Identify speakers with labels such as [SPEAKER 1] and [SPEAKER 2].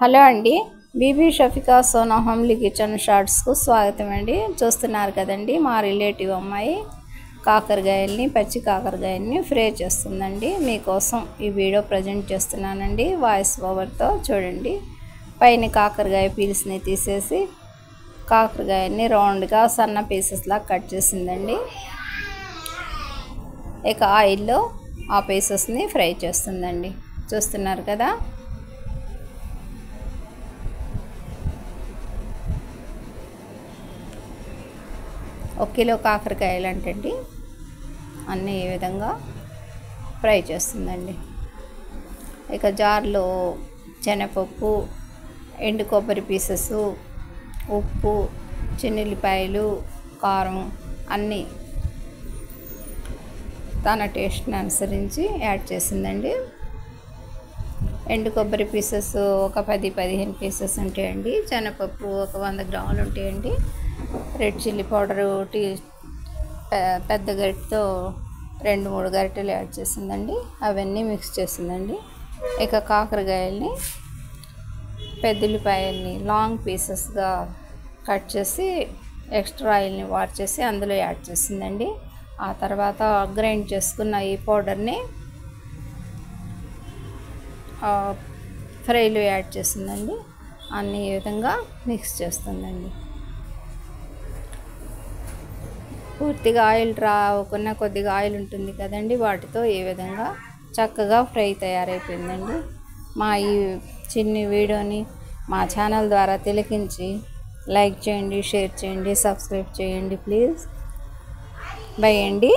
[SPEAKER 1] Hello అండి, Bibi Shafika Sona homely kitchen షార్ట్స్కు స్వాగతం అండి. చూస్తున్నారు కదండి, మా రిలేటివ్ అమ్మాయి కాకరకాయల్ని పచ్చి కాకరకాయల్ని ఫ్రై చేస్తుందండి. మీకోసం ఈ వీడియో ప్రజెంట్ చేస్తున్నానండి వాయిస్ ఓవర్తో. చూడండి, పైన కాకరకాయ పీల్స్ని తీసేసి కాకరకాయల్ని రౌండ్గా సన్న పీసెస్లా కట్ చేసిందండి. ఇక ఆయిల్లో ఆ పీసెస్ని ఫ్రై చేస్తుందండి. చూస్తున్నారు కదా. ఒక కిలో కాకరకాయలు అంటండి అన్నీ ఈ విధంగా ఫ్రై చేస్తుందండి. ఇక జార్లో శనగపప్పు, ఎండు కొబ్బరి పీసెస్, ఉప్పు, చిన్నుల్లిపాయలు, కారం అన్నీ తన టేస్ట్ని అనుసరించి యాడ్ చేసిందండి. ఎండు కొబ్బరి పీసెస్ ఒక 10-15 పీసెస్ ఉంటాయండి. శనగపప్పు ఒక 100 గ్రాములు ఉంటాయండి. రెడ్ చిల్లీ పౌడరు పెద్ద గరిటెతో 2-3 గరిటెలు యాడ్ చేసిందండి. అవన్నీ మిక్స్ చేసిందండి. ఇక కాకరకాయల్ని పెద్దల్లిపాయల్ని లాంగ్ పీసెస్గా కట్ చేసి ఎక్స్ట్రా ఆయిల్ని వాష్ చేసి అందులో యాడ్ చేసిందండి. ఆ తర్వాత గ్రైండ్ చేసుకున్న ఈ పౌడర్ని ఫ్రైలో యాడ్ చేసిందండి. అన్ని ఈ విధంగా మిక్స్ చేస్తుందండి. పూర్తిగా ఆయిల్ రాకుండా కొద్దిగా ఆయిల్ ఉంటుంది కదండి, వాటితో ఈ విధంగా చక్కగా ఫ్రై తయారైపోయిందండి. మా ఈ చిన్ని వీడియోని మా ఛానల్ ద్వారా తిలకించి లైక్ చేయండి, షేర్ చేయండి, సబ్స్క్రైబ్ చేయండి ప్లీజ్. బై అండి.